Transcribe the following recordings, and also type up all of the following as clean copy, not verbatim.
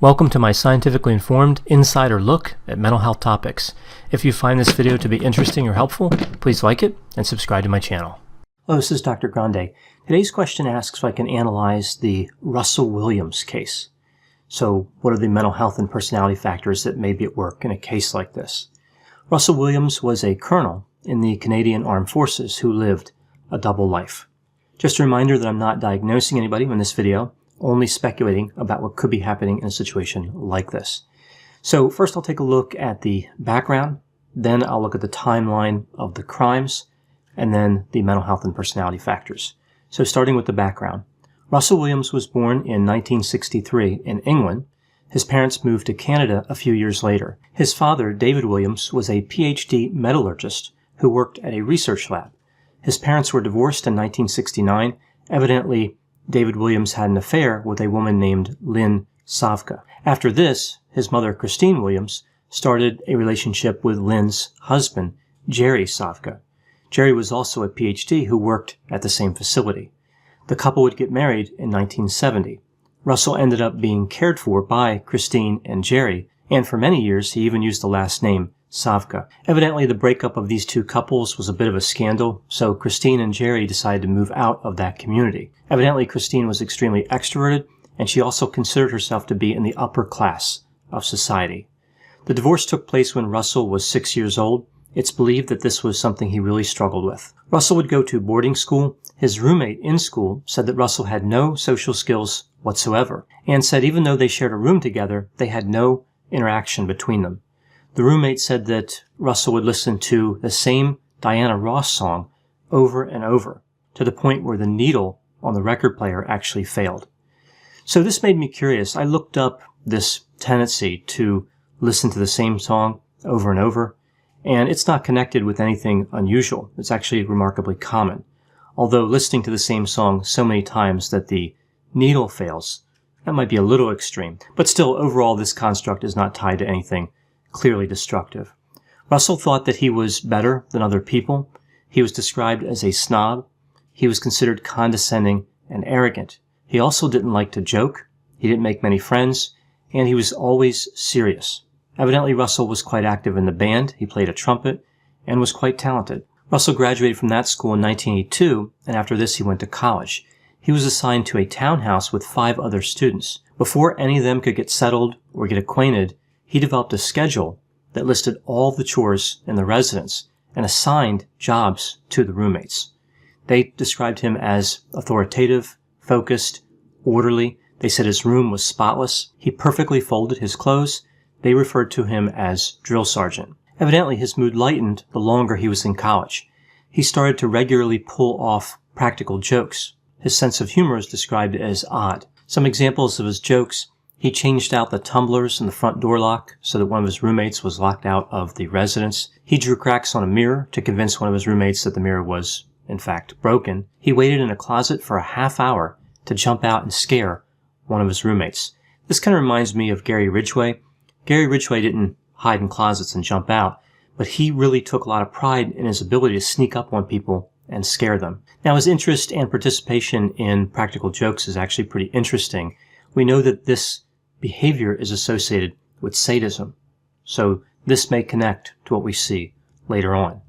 Welcome to my scientifically informed insider look at mental health topics. If you find this video to be interesting or helpful, please like it and subscribe to my channel. Hello, this is Dr. Grande. Today's question asks if I can analyze the Russell Williams case. So what are the mental health and personality factors that may be at work in a case like this? Russell Williams was a colonel in the Canadian Armed Forces who lived a double life. Just a reminder that I'm not diagnosing anybody in this video, only speculating about what could be happening in a situation like this. So first I'll take a look at the background, then I'll look at the timeline of the crimes, and then the mental health and personality factors. So starting with the background. Russell Williams was born in 1963 in England. His parents moved to Canada a few years later. His father, David Williams, was a PhD metallurgist who worked at a research lab. His parents were divorced in 1969. Evidently, David Williams had an affair with a woman named Lynn Savka. After this, his mother, Christine Williams, started a relationship with Lynn's husband, Jerry Savka. Jerry was also a PhD who worked at the same facility. The couple would get married in 1970. Russell ended up being cared for by Christine and Jerry, and for many years he even used the last name Savka. Evidently, the breakup of these two couples was a bit of a scandal, so Christine and Jerry decided to move out of that community. Evidently, Christine was extremely extroverted, and she also considered herself to be in the upper class of society. The divorce took place when Russell was 6 years old. It's believed that this was something he really struggled with. Russell would go to boarding school. His roommate in school said that Russell had no social skills whatsoever, and said even though they shared a room together, they had no interaction between them. The roommate said that Russell would listen to the same Diana Ross song over and over, to the point where the needle on the record player actually failed. So this made me curious. I looked up this tendency to listen to the same song over and over, and it's not connected with anything unusual. It's actually remarkably common. Although listening to the same song so many times that the needle fails, that might be a little extreme. But still, overall, this construct is not tied to anything clearly destructive. Russell thought that he was better than other people. He was described as a snob. He was considered condescending and arrogant. He also didn't like to joke. He didn't make many friends, and he was always serious. Evidently, Russell was quite active in the band. He played a trumpet and was quite talented. Russell graduated from that school in 1982, and after this he went to college. He was assigned to a townhouse with 5 other students. Before any of them could get settled or get acquainted, he developed a schedule that listed all the chores in the residence and assigned jobs to the roommates. They described him as authoritative, focused, orderly. They said his room was spotless. He perfectly folded his clothes. They referred to him as drill sergeant. Evidently, his mood lightened the longer he was in college. He started to regularly pull off practical jokes. His sense of humor is described as odd. Some examples of his jokes: he changed out the tumblers in the front door lock so that one of his roommates was locked out of the residence. He drew cracks on a mirror to convince one of his roommates that the mirror was, in fact, broken. He waited in a closet for a half hour to jump out and scare one of his roommates. This kind of reminds me of Gary Ridgway. Gary Ridgway didn't hide in closets and jump out, but he really took a lot of pride in his ability to sneak up on people and scare them. Now, his interest and participation in practical jokes is actually pretty interesting. We know that this behavior is associated with sadism, so this may connect to what we see later on.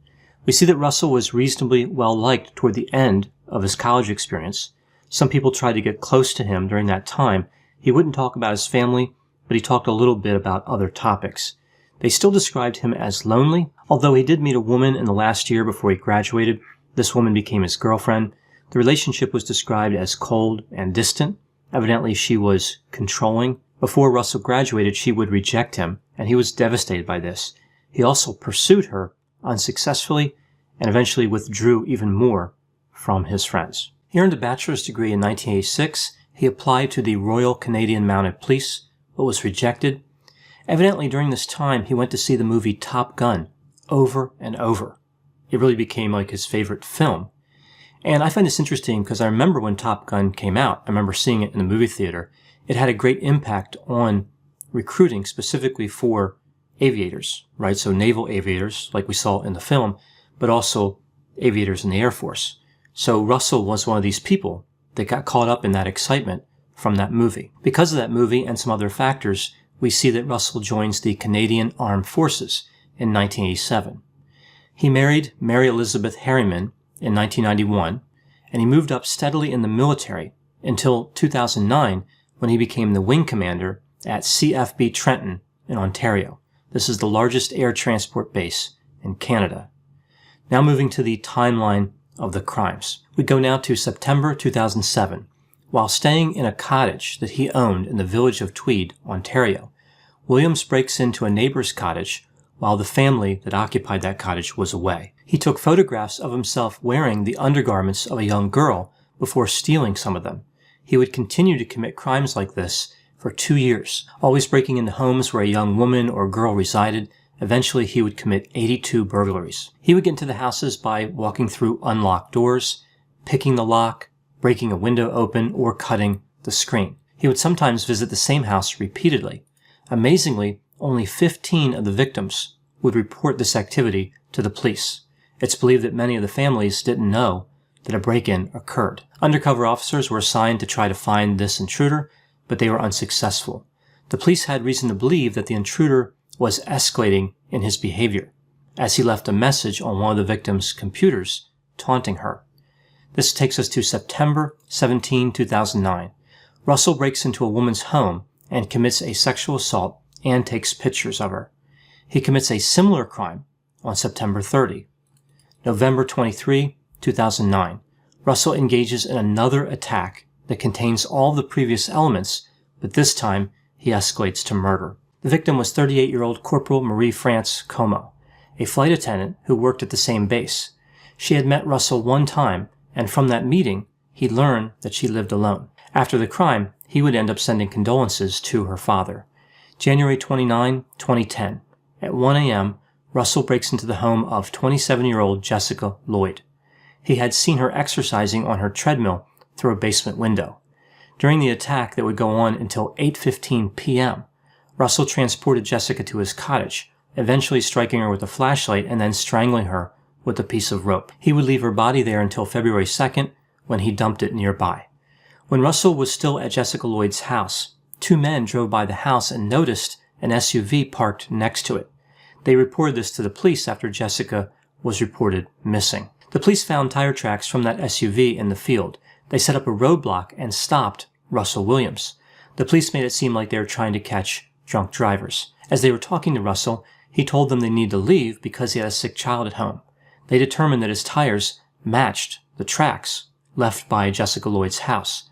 We see that Russell was reasonably well liked toward the end of his college experience. Some people tried to get close to him during that time. He wouldn't talk about his family, but he talked a little bit about other topics. They still described him as lonely, although he did meet a woman in the last year before he graduated. This woman became his girlfriend. The relationship was described as cold and distant. Evidently, she was controlling. Before Russell graduated, she would reject him, and he was devastated by this. He also pursued her unsuccessfully and eventually withdrew even more from his friends. He earned a bachelor's degree in 1986. He applied to the Royal Canadian Mounted Police, but was rejected. Evidently, during this time, he went to see the movie Top Gun over and over. It really became like his favorite film. And I find this interesting because I remember when Top Gun came out. I remember seeing it in the movie theater. It had a great impact on recruiting specifically for aviators, right? So naval aviators, like we saw in the film, but also aviators in the Air Force. So Russell was one of these people that got caught up in that excitement from that movie. Because of that movie and some other factors, we see that Russell joins the Canadian Armed Forces in 1987. He married Mary Elizabeth Harriman in 1991, and he moved up steadily in the military until 2009 when he became the wing commander at CFB Trenton in Ontario. This is the largest air transport base in Canada. Now moving to the timeline of the crimes. We go now to September 2007. While staying in a cottage that he owned in the village of Tweed, Ontario, Williams breaks into a neighbor's cottage while the family that occupied that cottage was away. He took photographs of himself wearing the undergarments of a young girl before stealing some of them. He would continue to commit crimes like this for 2 years, always breaking into homes where a young woman or girl resided. Eventually, he would commit 82 burglaries. He would get into the houses by walking through unlocked doors, picking the lock, breaking a window open, or cutting the screen. He would sometimes visit the same house repeatedly. Amazingly, only 15 of the victims would report this activity to the police. It's believed that many of the families didn't know that a break-in occurred. Undercover officers were assigned to try to find this intruder, but they were unsuccessful. The police had reason to believe that the intruder was escalating in his behavior, as he left a message on one of the victim's computers taunting her. This takes us to September 17, 2009. Russell breaks into a woman's home and commits a sexual assault and takes pictures of her. He commits a similar crime on September 30. November 23, 2009. Russell engages in another attack that contains all the previous elements, but this time he escalates to murder. The victim was 38-year-old Corporal Marie France Como, a flight attendant who worked at the same base. She had met Russell one time, and from that meeting, he learned that she lived alone. After the crime, he would end up sending condolences to her father. January 29, 2010. At 1 a.m., Russell breaks into the home of 27-year-old Jessica Lloyd. He had seen her exercising on her treadmill through a basement window. During the attack that would go on until 8:15 p.m., Russell transported Jessica to his cottage, eventually striking her with a flashlight and then strangling her with a piece of rope. He would leave her body there until February 2nd, when he dumped it nearby. When Russell was still at Jessica Lloyd's house, 2 men drove by the house and noticed an SUV parked next to it. They reported this to the police after Jessica was reported missing. The police found tire tracks from that SUV in the field. They set up a roadblock and stopped Russell Williams. The police made it seem like they were trying to catch drunk drivers. As they were talking to Russell, he told them they needed to leave because he had a sick child at home. They determined that his tires matched the tracks left by Jessica Lloyd's house.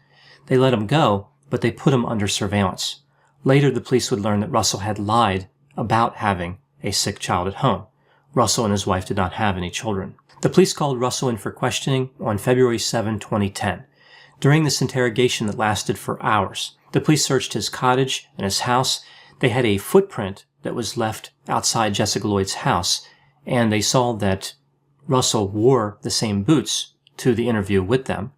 They let him go, but they put him under surveillance. Later, the police would learn that Russell had lied about having a sick child at home. Russell and his wife did not have any children. The police called Russell in for questioning on February 7, 2010. During this interrogation that lasted for hours, the police searched his cottage and his house. They had a footprint that was left outside Jessica Lloyd's house, and they saw that Russell wore the same boots to the interview with them.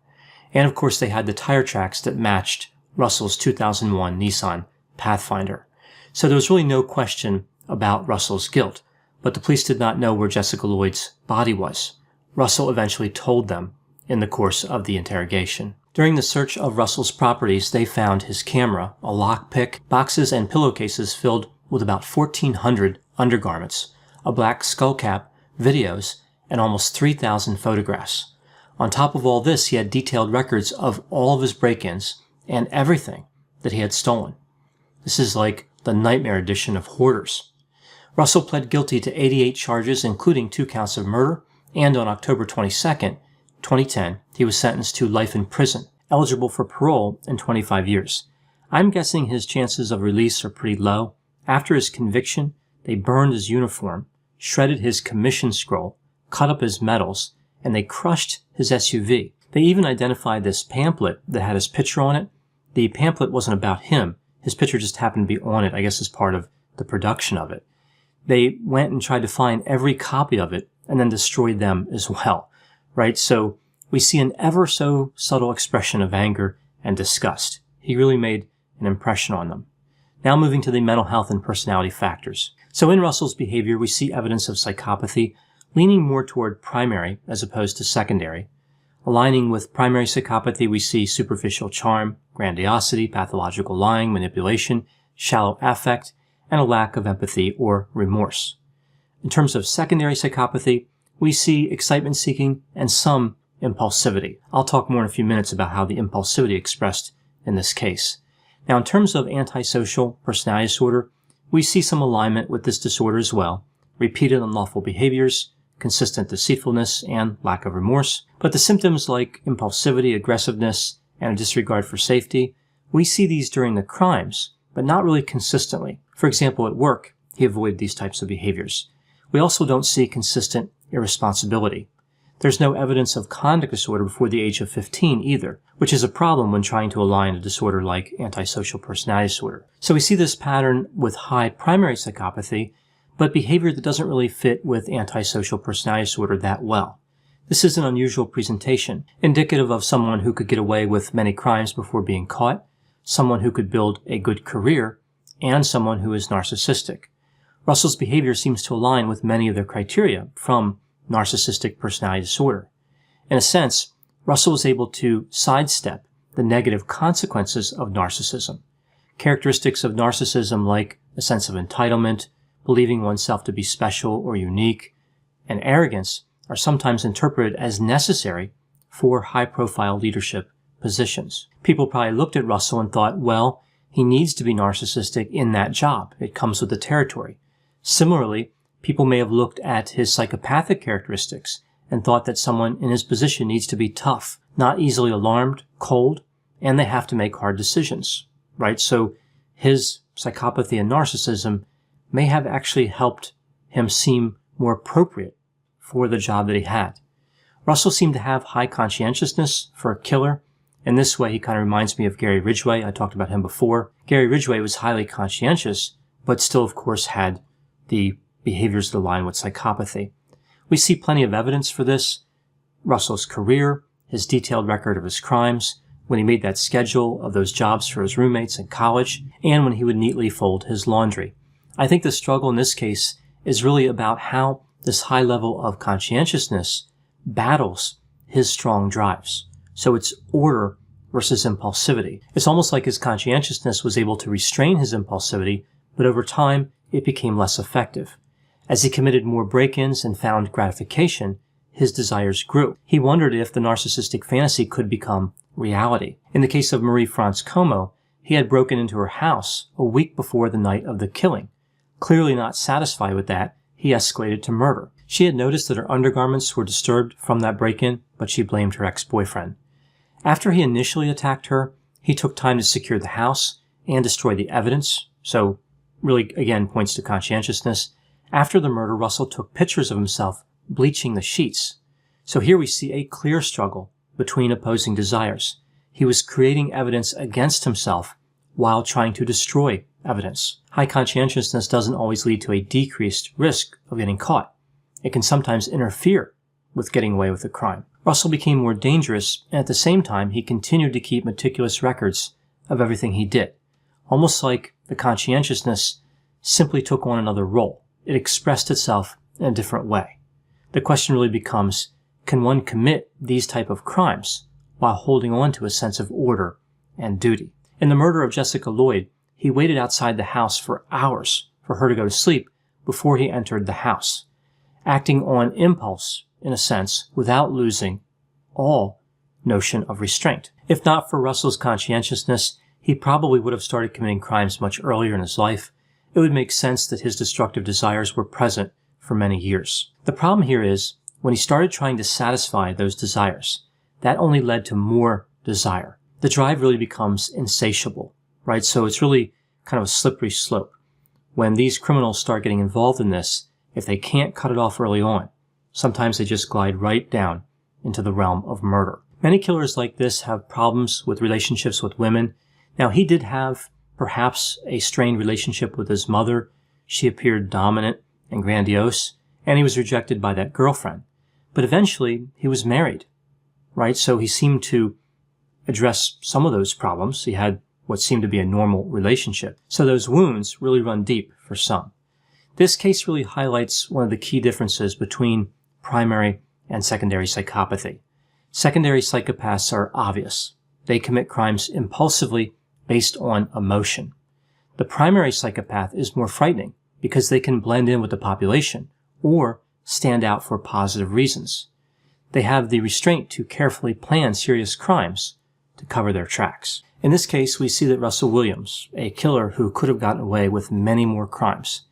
And of course, they had the tire tracks that matched Russell's 2001 Nissan Pathfinder. So there was really no question about Russell's guilt, but the police did not know where Jessica Lloyd's body was. Russell eventually told them in the course of the interrogation. During the search of Russell's properties, they found his camera, a lockpick, boxes and pillowcases filled with about 1,400 undergarments, a black skull cap, videos, and almost 3,000 photographs. On top of all this, he had detailed records of all of his break-ins and everything that he had stolen. This is like the nightmare edition of hoarders. Russell pled guilty to 88 charges, including 2 counts of murder, and on October 22nd, 2010, he was sentenced to life in prison, eligible for parole in 25 years. I'm guessing his chances of release are pretty low. After his conviction, they burned his uniform, shredded his commission scroll, cut up his medals, and they crushed his SUV. They even identified this pamphlet that had his picture on it. The pamphlet wasn't about him. His picture just happened to be on it, I guess as part of the production of it. They went and tried to find every copy of it and then destroyed them as well, right? So we see an ever so subtle expression of anger and disgust. He really made an impression on them. Now moving to the mental health and personality factors. So in Russell's behavior, we see evidence of psychopathy, leaning more toward primary as opposed to secondary, Aligning with primary psychopathy, we see superficial charm, grandiosity, pathological lying, manipulation, shallow affect, and a lack of empathy or remorse. In terms of secondary psychopathy, we see excitement seeking and some impulsivity. I'll talk more in a few minutes about how the impulsivity expressed in this case. Now, in terms of antisocial personality disorder, we see some alignment with this disorder as well. Repeated unlawful behaviors, consistent deceitfulness, and lack of remorse. But the symptoms like impulsivity, aggressiveness, and a disregard for safety, we see these during the crimes, but not really consistently. For example, at work, he avoided these types of behaviors. We also don't see consistent irresponsibility. There's no evidence of conduct disorder before the age of 15 either, which is a problem when trying to align a disorder like antisocial personality disorder. So we see this pattern with high primary psychopathy, but behavior that doesn't really fit with antisocial personality disorder that well. This is an unusual presentation, indicative of someone who could get away with many crimes before being caught, someone who could build a good career, and someone who is narcissistic. Russell's behavior seems to align with many of the criteria from narcissistic personality disorder. In a sense, Russell was able to sidestep the negative consequences of narcissism. Characteristics of narcissism like a sense of entitlement, believing oneself to be special or unique, and arrogance are sometimes interpreted as necessary for high-profile leadership positions. People probably looked at Russell and thought, well, he needs to be narcissistic in that job. It comes with the territory. Similarly, people may have looked at his psychopathic characteristics and thought that someone in his position needs to be tough, not easily alarmed, cold, and they have to make hard decisions, right? So his psychopathy and narcissism may have actually helped him seem more appropriate for the job that he had. Russell seemed to have high conscientiousness for a killer. In this way, he kind of reminds me of Gary Ridgway. I talked about him before. Gary Ridgway was highly conscientious, but still, of course, had the behaviors that align with psychopathy. We see plenty of evidence for this. Russell's career, his detailed record of his crimes, when he made that schedule of those jobs for his roommates in college, and when he would neatly fold his laundry. I think the struggle in this case is really about how this high level of conscientiousness battles his strong drives. So it's order versus impulsivity. It's almost like his conscientiousness was able to restrain his impulsivity, but over time, it became less effective. As he committed more break-ins and found gratification, his desires grew. He wondered if the narcissistic fantasy could become reality. In the case of Marie France Como, he had broken into her house a week before the night of the killing. Clearly not satisfied with that, he escalated to murder. She had noticed that her undergarments were disturbed from that break-in, but she blamed her ex-boyfriend. After he initially attacked her, he took time to secure the house and destroy the evidence, so really, again, points to conscientiousness. After the murder, Russell took pictures of himself bleaching the sheets. So here we see a clear struggle between opposing desires. He was creating evidence against himself while trying to destroy evidence. High conscientiousness doesn't always lead to a decreased risk of getting caught. It can sometimes interfere with getting away with a crime. Russell became more dangerous, and at the same time, he continued to keep meticulous records of everything he did. Almost like the conscientiousness simply took on another role. It expressed itself in a different way. The question really becomes, can one commit these type of crimes while holding on to a sense of order and duty? In the murder of Jessica Lloyd, he waited outside the house for hours for her to go to sleep before he entered the house, acting on impulse, in a sense, without losing all notion of restraint. If not for Russell's conscientiousness, he probably would have started committing crimes much earlier in his life. It would make sense that his destructive desires were present for many years. The problem here is, when he started trying to satisfy those desires, that only led to more desire. The drive really becomes insatiable, right? So it's really kind of a slippery slope. When these criminals start getting involved in this, if they can't cut it off early on, sometimes they just glide right down into the realm of murder. Many killers like this have problems with relationships with women. Now, he did have perhaps a strained relationship with his mother. She appeared dominant and grandiose, and he was rejected by that girlfriend. But eventually, he was married, right? So he seemed to address some of those problems. He had what seemed to be a normal relationship. So those wounds really run deep for some. This case really highlights one of the key differences between primary and secondary psychopathy. Secondary psychopaths are obvious. They commit crimes impulsively based on emotion. The primary psychopath is more frightening because they can blend in with the population or stand out for positive reasons. They have the restraint to carefully plan serious crimes to cover their tracks. In this case, we see that Russell Williams, a killer who could have gotten away with many more crimes,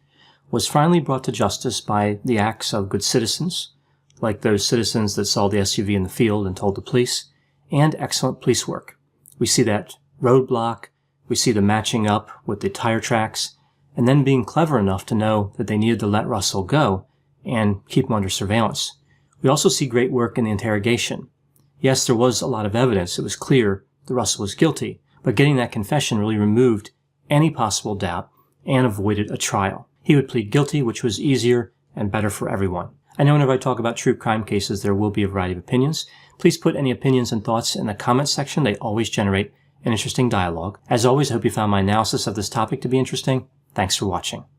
was finally brought to justice by the acts of good citizens, like those citizens that saw the SUV in the field and told the police, and excellent police work. We see that roadblock, we see the matching up with the tire tracks, and then being clever enough to know that they needed to let Russell go and keep him under surveillance. We also see great work in the interrogation. Yes, there was a lot of evidence. It was clear that Russell was guilty, but getting that confession really removed any possible doubt and avoided a trial. He would plead guilty, which was easier and better for everyone. I know whenever I talk about true crime cases, there will be a variety of opinions. Please put any opinions and thoughts in the comments section. They always generate an interesting dialogue. As always, I hope you found my analysis of this topic to be interesting. Thanks for watching.